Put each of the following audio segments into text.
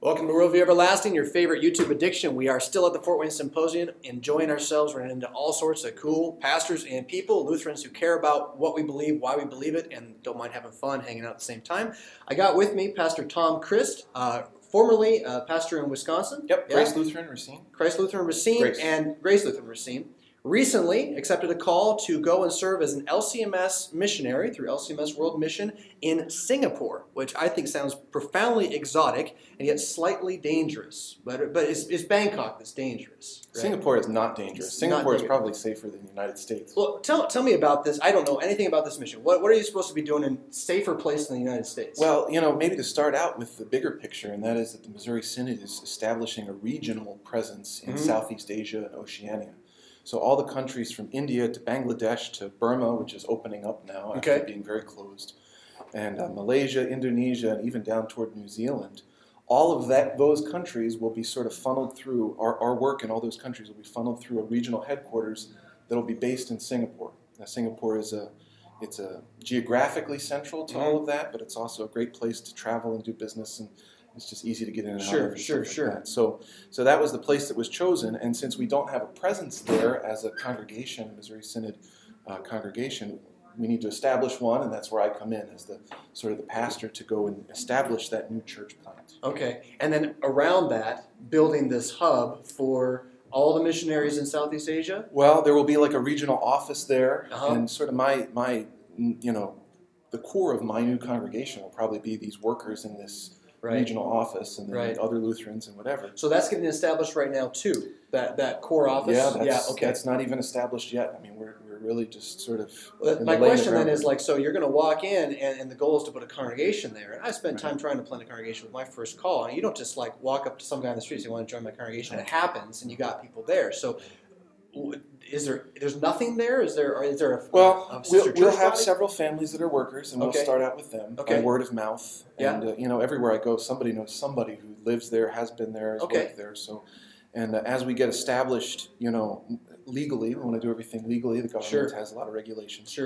Welcome to Worldview Everlasting, your favorite YouTube addiction. We are still at the Fort Wayne Symposium, enjoying ourselves, running into all sorts of cool pastors and people, Lutherans who care about what we believe, why we believe it, and don't mind having fun, hanging out at the same time. I got with me Pastor Tom Chryst, formerly pastor in Wisconsin. Yep, yeah. Grace Lutheran Racine. Christ Lutheran Racine and Grace Lutheran Racine. Recently accepted a call to go and serve as an LCMS missionary through LCMS World Mission in Singapore, which I think sounds profoundly exotic and yet slightly dangerous. But it's Bangkok that's dangerous. Right? Singapore is not dangerous. Singapore is probably safer than the United States. Well, tell me about this. I don't know anything about this mission. What are you supposed to be doing in a safer place than the United States? Well, you know, maybe to start out with the bigger picture, and that is that the Missouri Synod is establishing a regional presence in Southeast Asia and Oceania. So all the countries from India to Bangladesh to Burma, which is opening up now after being very closed, and Malaysia, Indonesia, and even down toward New Zealand, all of those countries will be sort of funneled through, our work in all those countries will be funneled through a regional headquarters that will be based in Singapore. Now, Singapore is it's geographically central to all of that, but it's also a great place to travel and do business, and it's just easy to get in and out of. Sure. Like so that was the place that was chosen, and since we don't have a presence there as a congregation, a Missouri Synod congregation, we need to establish one, and that's where I come in as the sort of the pastor to go and establish that new church plant. Okay, and then around that, building this hub for all the missionaries in Southeast Asia? Well, there will be like a regional office there, and sort of my you know, the core of my new congregation will probably be these workers in this regional office, and then other Lutherans and whatever. So that's getting established right now too, that core office? Yeah, that's not even established yet. I mean, we're really just sort of... My question then is, like, so you're going to walk in, and the goal is to put a congregation there. And I spent time trying to plant a congregation with my first call, and you don't just, like, walk up to some guy on the street and say, you want to join my congregation. It happens, and you got people there. So there's nothing there? Is there a sister church we'll have several families that are workers, and we'll start out with them by word of mouth. And you know, everywhere I go, somebody knows somebody who lives there, has been there, has worked there. So, and as we get established, you know, legally, we want to do everything legally. The government has a lot of regulations.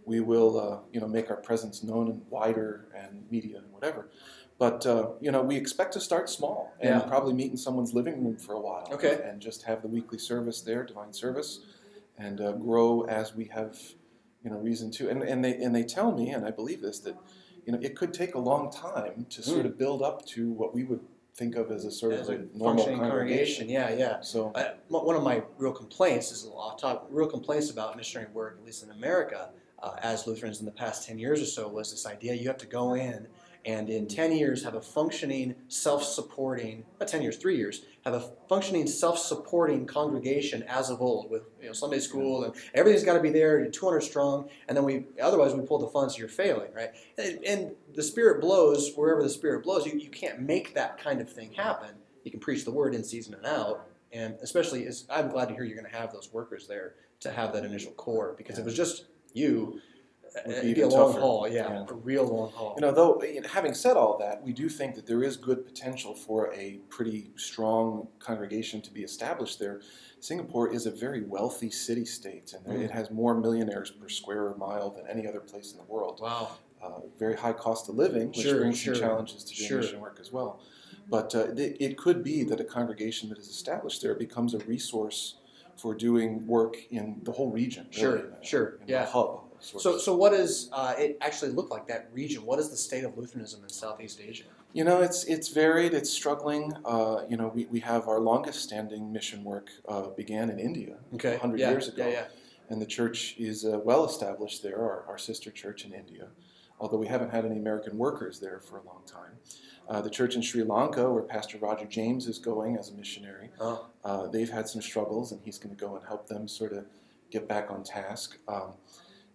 We will, you know, make our presence known and wider, and media and whatever. But, you know, we expect to start small and probably meet in someone's living room for a while. And just have the weekly service there, divine service, and grow as we have, you know, reason to. And they tell me, and I believe this, that, you know, it could take a long time to sort of build up to what we would think of as a sort of a normal congregation. So one of my real complaints is real complaints about missionary work, at least in America, as Lutherans in the past 10 years or so, was this idea you have to go in and in 10 years have a functioning, self-supporting, not 10 years, 3 years, have a functioning, self-supporting congregation as of old with, you know, Sunday school, and everything's got to be there, 200 strong, and then otherwise we pull the funds, you're failing, right? And the Spirit blows wherever the Spirit blows. You can't make that kind of thing happen. You can preach the word in season and out, and especially, I'm glad to hear you're going to have those workers there to have that initial core, because if it was just you, it'd be a long haul, a real long haul. You know, though, having said all that, we do think that there is good potential for a pretty strong congregation to be established there. Singapore is a very wealthy city-state, and it has more millionaires per square mile than any other place in the world. Wow. Very high cost of living, which brings some challenges to doing mission work as well. But it could be that a congregation that is established there becomes a resource for doing work in the whole region. The hub. So what does it actually look like, that region? What is the state of Lutheranism in Southeast Asia? You know, it's varied. It's struggling. You know, we have our longest standing mission work began in India 100 years ago. And the church is well established there, our sister church in India, although we haven't had any American workers there for a long time. The church in Sri Lanka, where Pastor Roger James is going as a missionary, they've had some struggles, and he's going to go and help them sort of get back on task.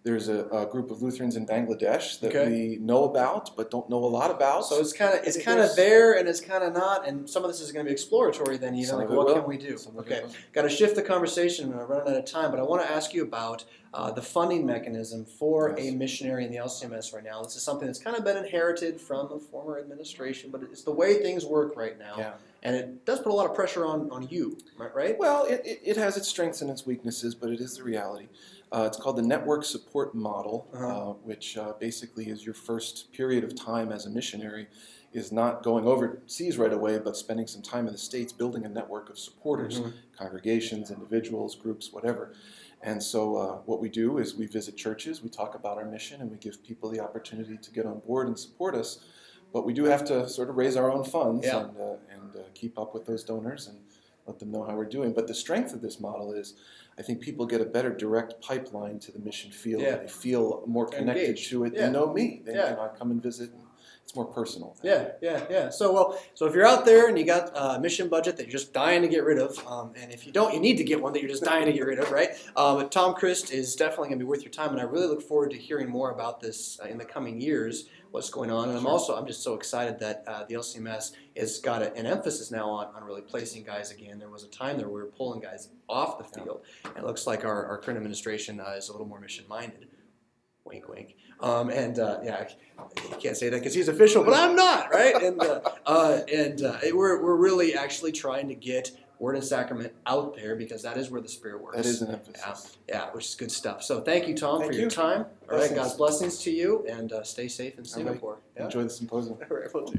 There's a group of Lutherans in Bangladesh that we know about, but don't know a lot about. So it's kind of there, and it's kind of not. And some of this is going to be exploratory. Then, you know, like, what can we do? Got to shift the conversation. We're running out of time, but I want to ask you about the funding mechanism for a missionary in the LCMS right now. This is something that's kind of been inherited from a former administration, but it's the way things work right now. Yeah. And it does put a lot of pressure on you, right? Well, it has its strengths and its weaknesses, but it is the reality. It's called the network support model, which basically is your first period of time as a missionary is not going overseas right away, but spending some time in the States building a network of supporters, congregations, individuals, groups, whatever. And so what we do is we visit churches, we talk about our mission, and we give people the opportunity to get on board and support us. But we do have to sort of raise our own funds and keep up with those donors and let them know how we're doing. But the strength of this model is I think people get a better direct pipeline to the mission field. Yeah. They feel more connected to it. They know me. They come and visit. And it's more personal. Yeah. So if you're out there and you got a mission budget that you're just dying to get rid of, and if you don't, you need to get one that you're just dying to get rid of, right? But Tom Chryst is definitely going to be worth your time, and I really look forward to hearing more about this in the coming years. What's going on, and I'm just so excited that the LCMS has got an emphasis now on really placing guys again. There was a time there we were pulling guys off the field, and it looks like our current administration is a little more mission-minded. Wink, wink. You can't say that because he's official, but I'm not, right? We're really actually trying to get Word and Sacrament out there because that is where the Spirit works. That is an emphasis. Yeah, which is good stuff. So thank you, Tom, for your time. All right, God's blessings to you, and stay safe in Singapore. Enjoy the symposium. All right, will do.